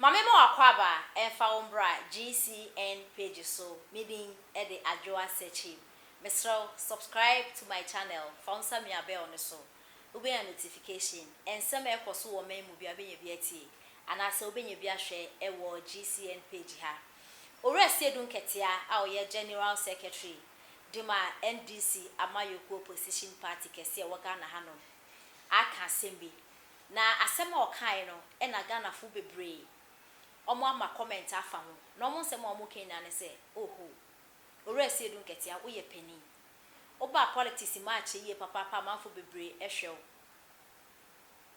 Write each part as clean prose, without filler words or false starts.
Mama mo akwaba enfa umbra GCN page so meaning e de adwoa search. Mesro subscribe to my channel. Fonsa me abel no so. Ube a notification and some ekoso wo man mu bia benye biati. Ana se obenye bia hwe e wo GCN page ha. Asiedu Nkatia a oye General Secretary Dima NDC Amayoko Opposition Party kese wo Ghana hanom. Aka sembi na asem a okan no e na Ghana fu bebre. Omo ama comment afa ho. Na omo nsem omo ken na ne se oho. Asiedu Nkatia wo ye pani. Oba politics match ye papa amanfo bebre ehwew.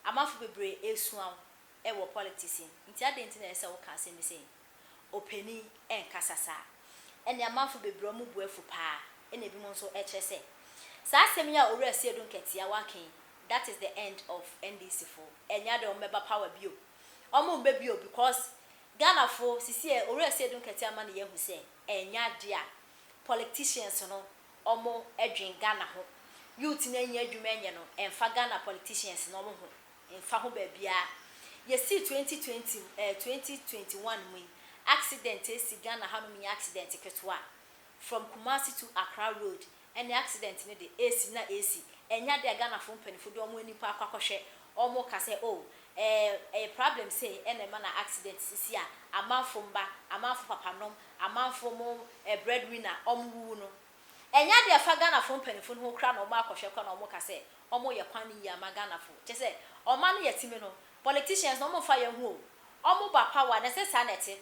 Amanfo bebre esuan e wo politics. Nti adenti na ese wo ka asem se openi enkasasa. Ene amanfo bebre omo buafu pa. Ene bi mo nso echese. Sa asem ya Asiedu Nkatia waken. That is the end of NDC for. Enya de omeba power bio. Omo mbe bio because Ghana for sisi Asiedu Nkatia ma ne yehu se enya dia politicians no omo edwin Ghana ho. Youth na enya adwuma enye no emfa Ghana politicians no omo ho. Emfa ho ba bia. Ye see 2021 mu accident esi Ghana ha no mi accident ketwa from Kumasi to Accra road. And the accident ne de AC na AC enya de Ghana fo mpanifo de omo anipa akwakohwe omo ka say oh a problem say ene ma na accident sisi a amanfo mba amanfo papanom amanfo mo breadwinner omo no enya de fa Ghana fo mpanifo no kra na omo akwohwe kwa na omo ka say omo ye kwan yi ama Ghana fo che say omo no yetime no politicians no omo fa ye hu omo ba power na say sanete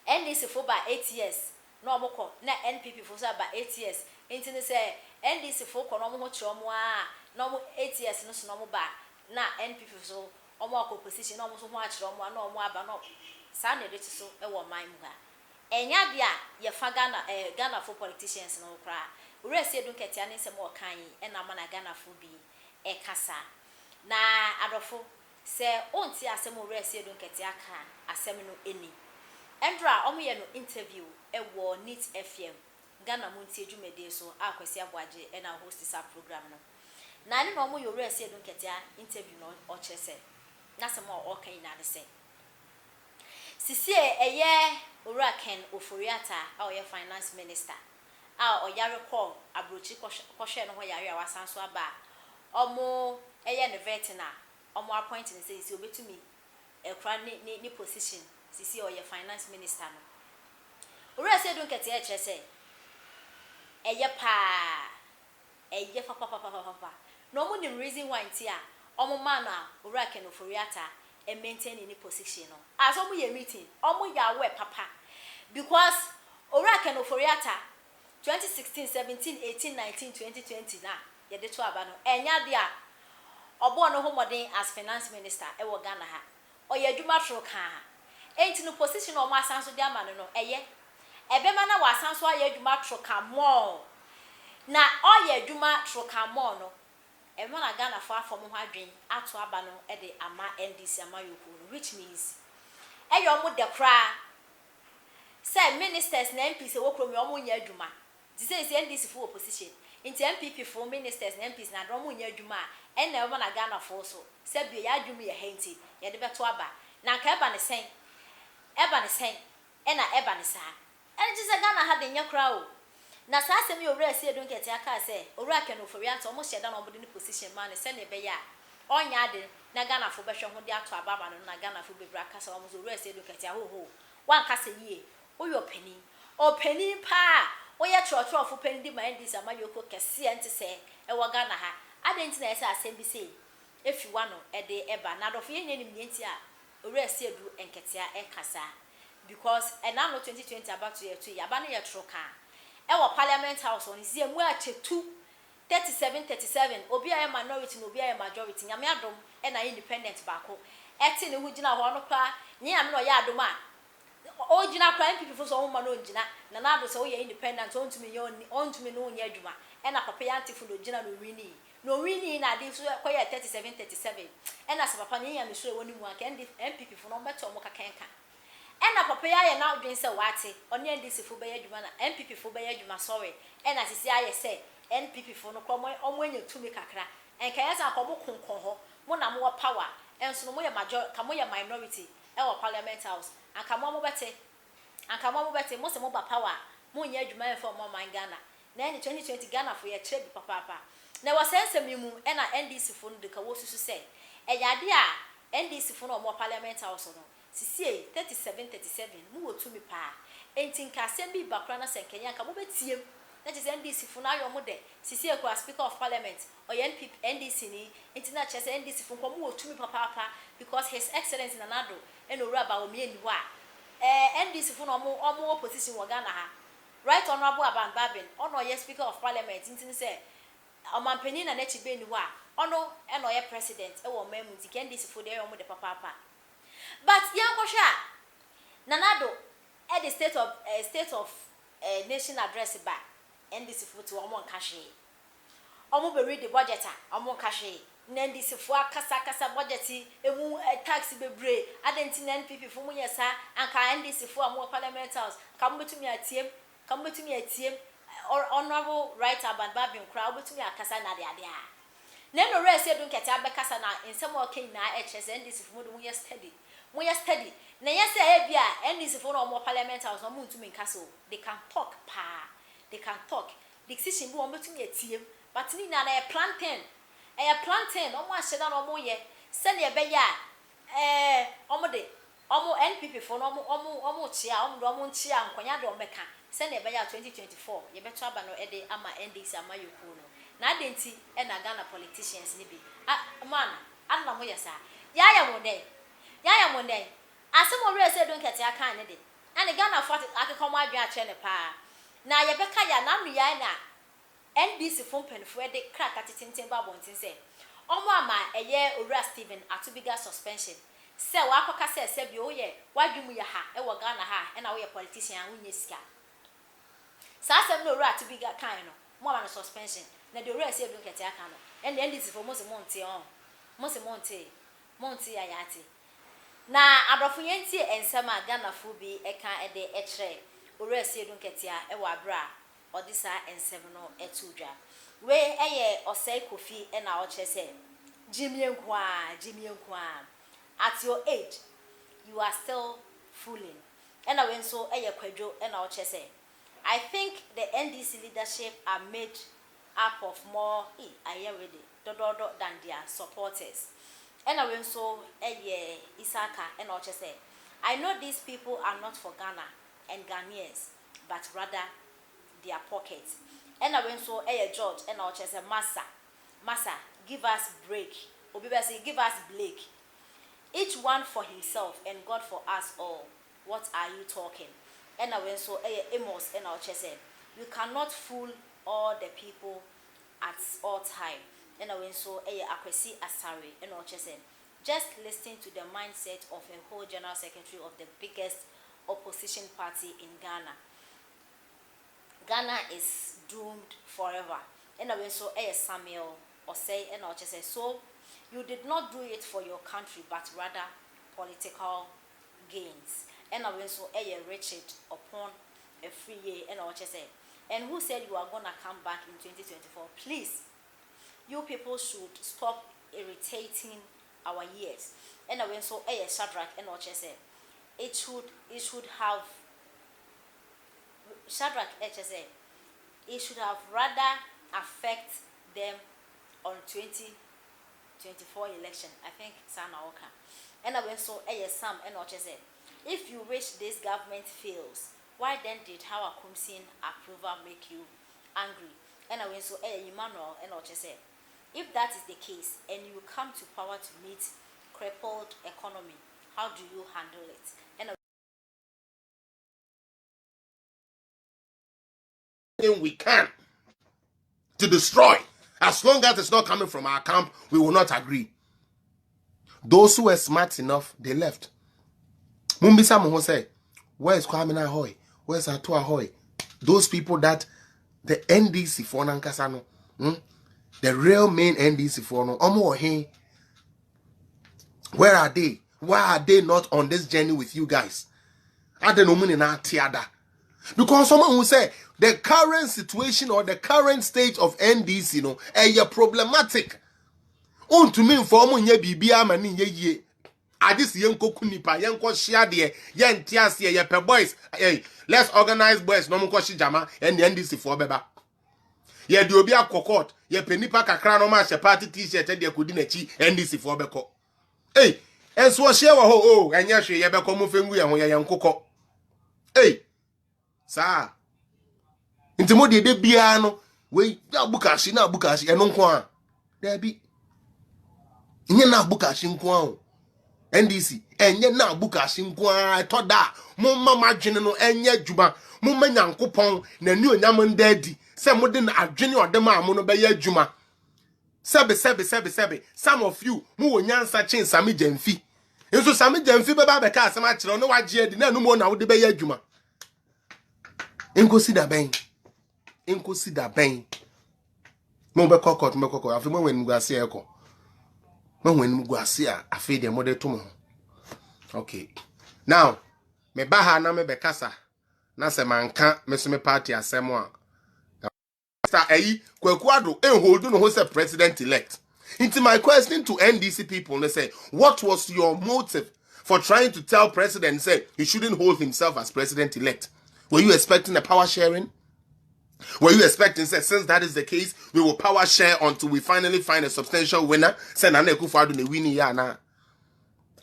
NDC fo ba 8 years no omo ko na NPP fo so ba 8 years enti ne say NDC fo ko no mo kire omo a no mo 8 years no so no mo ba na NPP so omo opposition no mo so ho a kire omo na omo aba no sa na de so e wo man mu ha enya de a ye fa Ghana fo politicians no kra Asiedu Nkatia ne nsem o kan yi e na ma na Ghana fo bi e kasa na adofo se onti asem Asiedu Nkatia kan asem no eni endra omo ye no interview e wo Neat FM Ghana munti edwumede so akwasi aboaje e na host sa program no na ne no mo Asiedu Nkatia interview no o chese na se mo o kan na de se sisi eye owura Ken Oforiata a oye finance minister a oyare call abrochi kwhwe no ho yare a wasanso aba omo eye ne vetina omo appoint ne se sisi obetumi ekra ni position sisi oye finance minister no Asiedu Nkatia chese eye pa eye papa no mo nim reason why ntia omo man a owura Ken Oforiata e maintain any position no as omo ye meeting omo ya we papa because owura Ken Oforiata 2016 17 18 19 2020 na ye de to aba no enya de a obo no homodin as finance minister e wo Ghana ha oye adwuma tro kan enti no position omo asanso de ama no eye ebema na wasanso aye adwuma tro kan mo na oye adwuma tro kan mo no ema na Ghana fo afom ho adwen ato aba no e de ama NDC Amayoko no which means e yo mo de kra say ministers na MPs wo krom yo mo nya adwuma di say NDC fo opposition into MPP fo ministers na MPs na do mo nya adwuma e na ema na Ghana fo so say bi ya adwuma ye henti ye de beto aba na ka eba ne sen e na eba ne sa e ji say Ghana ha de nya kra o na sa asem ye Asiedu Nkatia ka say owura Ken Oforiata omo hyeda na omo de position man se ne be ya onya ade na Ghana fo behwe ho de ato aba no na Ghana fo bebra ka sa omo so Asiedu Nkatia ho wan ka say yie oyo openi pa oye trotro fo pani di ma NDC Amayoko kese ente se e wo Ghana ha adenti na ese asem bi say efi wa no e de eba na dofo ye nyanim nti a Asiedu Nkatia e kasa because na no 2020 about to year 2 yaba na ye tro kan e wo parliament house on zie mu a chetu 37 obi aye minority no obi aye majority nyame adom e na independent baako eti ne hu gina ho no kwa nyame no ya adom a o gina kwa MPP fo so ho ma no gina na ado so ye independent ontumi no nya adwuma e na papa ya antifo no gina no wini na ade so kwa ye 37 e na se papa ne nya me so e woni mu aka MPP fo no beto mo kakenka ena papa ya ye na odwen se wate onye NDC fo be adwuma na MPP fo be adwuma sorry ena sisi aye se NPP fo no kromo omo anya tumi kakra enka yesa akomo konkon ho mo na mo power enso no mo ye major ka mo ye minority e our parliament house and come on bete and come on bete most of mobile power mo nya adwuma for mo man Ghana na any 2020 Ghana for your trade papa na was sense me mu e na NDC fo no de ka wo susu say e yade a NDC fo no mo parliament house no sisie 37 mu wo tumi pa enti nka asem bi bakra na senkenya ka mo betiem that is NDC fo na yo mo de sisie ko speaker of parliament or NDC ni enti na chese NDC fo ko mo wo tumi papa because his excellency Nanado eno raba o mi eni wa NDC fo no mo opposition wo Ghana ha right honorable Aban Babin ono ye speaker of parliament enti say omampeni na nechi be ni wa ono eno ye president e wo memu ti NDC fo de yo mo de papa but yankosha Nanado at the state of nation address ba NDC fo to omo nkahwe omo be read the budget omo nkahwe NDC fo akasa budget emu tax bebre adenti na NPP fo mu yesa anka NDC fo omo parliament house ka mo betumi atiem honorable right Aban Babin kra obetumi akasa na de ade a na no Asiedu Nkatia abekasa na nsem o ken na ehse NDC fo mu yɛ study na yes e bia NDC fo no omo parliament house no mu ntumi nkasa o they can talk the decision bi omo betumi atiem but ni na e plantain omo ahyeda no omo ye se na ebe ya omo NPP fo no omo chia omo nchia nkonya de omeka se na ebe ya 2024 ye beto aba no ede ama NDC ama yoku no na adenti e na Ghana politicians ni bi man anna mo yesa ya mo den asem ori Asiedu Nkatia kan ne de ane Ghana fo akekọ mo adwa ache ne pa na ye beka ya na nu ya na NDC fo mpanfo de kraka titintin ba bontin se omo ama eye Owura Stephen atubiga suspension se wa akoka se bi o ye wadwum ya ha e wo Ghana ha e na wo ye politician wunye sika sa asem no Owura atubiga kan no mo ama no suspension na de Owura Asiedu Nkatia kan no and NDC fo mo se monte ya yati na abrofo yenti ensema Ghana fo bi eka ede ekre Owura Asiedu Nkatia e wa bra odisa ensem no etudwa we eye osai kofi e na o chese jimie nkwa at your age you are still fooling and we nso eye kwadwo e na o chese I think the NDC leadership are made up of more dodo than their supporters and we nso eye Isaka e na o chese I know these people are not for Ghana and Ghanaians but rather their pockets and I went so George and I just said massa give us break obibesi give us Blake each one for himself and God for us all what are you talking and I went so Amos and I just said you cannot fool all the people at all time and I went so Akwesi Asare and I just said just listen to the mindset of a whole general secretary of the biggest opposition party in Ghana. Ghana is doomed forever. And I will so Samuel or say and I just say so you did not do it for your country but rather political gains. And I will so Richard upon a free year and I just say and who said you are gonna come back in 2024? Please, you people should stop irritating our ears. And I will so Shadrach and I just say it should have Shadrach HSA, it should have rather affect them on 2024 election. I think Sana Oka. And I went so Sam and HSA. If you wish this government fails, why then did Hawa Kumsin approval make you angry? And I went so Emmanuel and HSA. If that is the case and you come to power to meet crippled economy, how do you handle it? And we can to destroy. As long as it's not coming from our camp, we will not agree. Those who were smart enough, they left. Mumbisa Moho say, where is Kwame Ahoy? Where's Atu Ahoy? Those people that the NDC for Nankasano, the real main NDC for no Omo He. Where are they? Why are they not on this journey with you guys? Are they no money na tiada? Because someone will say the current situation or the current state of NDC, problematic. To me, for ye bibia mani ye. I just yenko kunipa, yenko share de, yen tiasie, ye pe boys. Hey, let's organize boys, no mko shijama, and the NDC for beba. Ye di obi akokot, ye pe nipa kakra no ma she party t-shirt and ye kudi nechi, NDC for beko. Hey, and so share wa ho, oh, and yashe, ye beko mufengu ya ho ya yankoko. Hey, sa. Intimo de biano, we, ya bukashi, eno nkwa. There be. Nye na bukashi nkwa. NDC enye na bukashi nkwa to da mo mama adwene no enye djuma mo manyankopon na ni onyam ndadi se mo de na adwene odem amo no be ya djuma sebe some of you mo wonyansa chen same jamfi enso same jamfi be ba be ka asem a kire no wagye adi na no mo na wo de be ya djuma enkosi da ben mo be kokot afi mo wen mugase eko when Muguasia, I feed the mother to. Okay. Now, me baha na me bekasa. Na se man can't miss me party as someone. Mr. A. Kwekuado, hold on who's a president elect. Into my question to NDC people, they say, what was your motive for trying to tell president, say, he shouldn't hold himself as president elect? Were you expecting a power sharing? Were you expecting, say, since that is the case, we will power share until we finally find a substantial winner?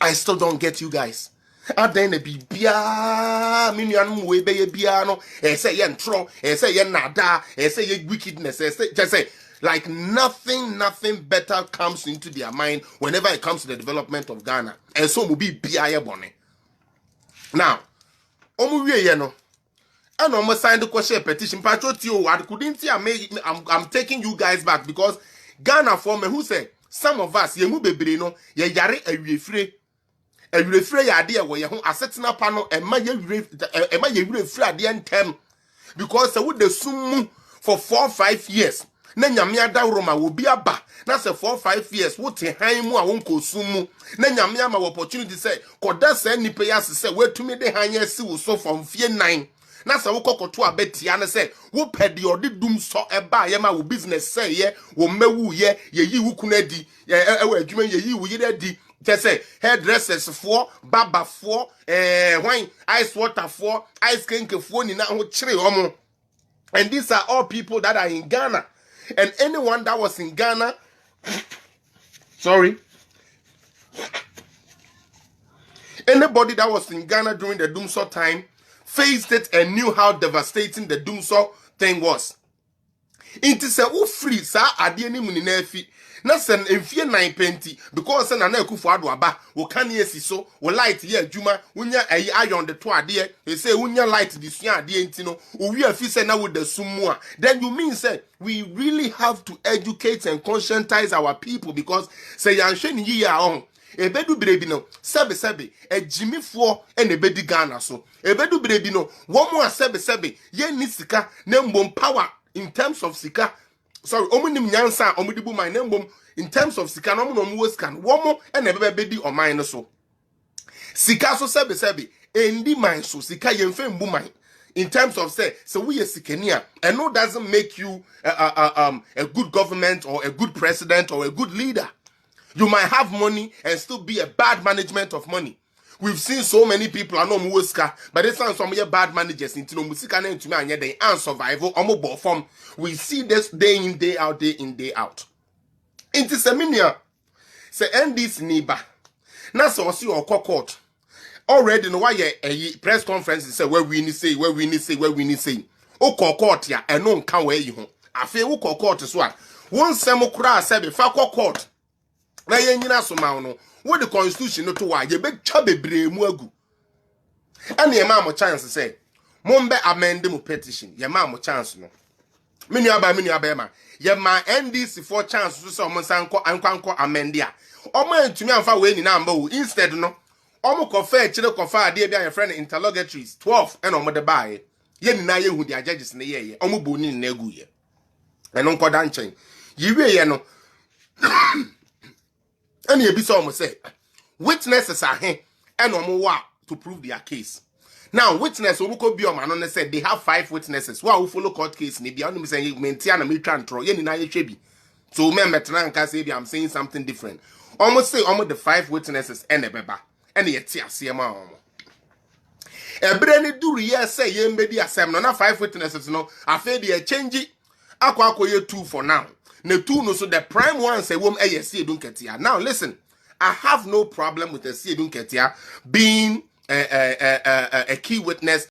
I still don't get you guys. Then be bia, minion way be biano, say yen tro, say yen nada, say ye wickedness, just say like nothing better comes into their mind whenever it comes to the development of Ghana. And so will be bia bonnet. Now, and almost signed the question petition. Patrotio, I couldn't see. I'm taking you guys back because Ghana for me who say some of us ye mu bebrino ye yare awirefre ya de we ye ho asetena pa no ema ye awirefre ade entem because we the sum for 4-5 years na nyame adawro ma wo bi aba na say 4-5 years wo te han mu a won ko sum mu na nyame ama opportunity say koda say nipa ya say we tumi de han ya si wo so from fie 9 na sa wo kokoto abetia na say wo pede odi dum so eba ye ma wo business say ye wo mewu ye yi wo kunadi ewa adwuma ye yi wo ye di just say hairdressers for barber for wine ice water for ice cream for ni na ho kire omo. And these are all people that are in Ghana, and anyone that was in Ghana anybody that was in Ghana during the Doomsor time faced it and knew how devastating the Doomsor thing was. Inti se wo free sa ade ni mu ni na afi na sen emfie 920 because se na na akufo ado aba wo kan esi so wo light ye adwuma wonya ayi iron de to ade e say wonya light di sua ade enti no owi afi se na wo da sumu a then you mean say we really have to educate and conscientize our people because say yanhwe ni yi a on ebedu brebi no sebe ejimifo ene bedi Ghana so ebedu brebi no wo mo a sebe ye ni sika na mbom power in terms of sika omunim nyansa omudibu man na mbom in terms of sika no mo wo scan wo mo ene bedi o man no so sika so sebe endi man so sika ye mfe mbu man in terms of say so we sikania and no doesn't make you a good government or a good president or a good leader. You might have money and still be a bad management of money. We've seen so many people I know muska, but it's not some bad managers into no musika na ntumi anya den and survival omo form. We see this day in day out. Into seminia say NDC niba. Na so see or court. Already no why a press conference say where we need say. O court ya and no kan where you ho. Afi wo court so a. Won sem kura say be fa court. Na ye nyina so ma no wo the constitution no to wa ye be twa bebre mu agu ane ye ma mo chance say mo mbe amend mu petition ye ma mo chance no me nua ba ma ye ma NDC for chance so say mo sanko anko amend a omo antumi amfa we ni na amba wo instead no omo kofa kire kofa ade bia ye friend interrogatories 12 and omo de bae ye ni na ye hu dia judges ne ye omo boni na agu ye eno nkoda nchen yiwe ye no and you be so almost say witnesses are here and to prove their case. Now, witness will be on man said they have 5 witnesses. Who follow court case, maybe I'm saying maintain a military control. So remember, I'm saying something different. Almost say almost the 5 witnesses and a beba. and yet asema omo ebre ni duru ye say ye mbedi asem no na 5 witnesses no afa de change akwa 2 for now na 2 no so the prime one say wom Asiedu Nkatia. Now listen, I have no problem with Asiedu Nkatia being a key witness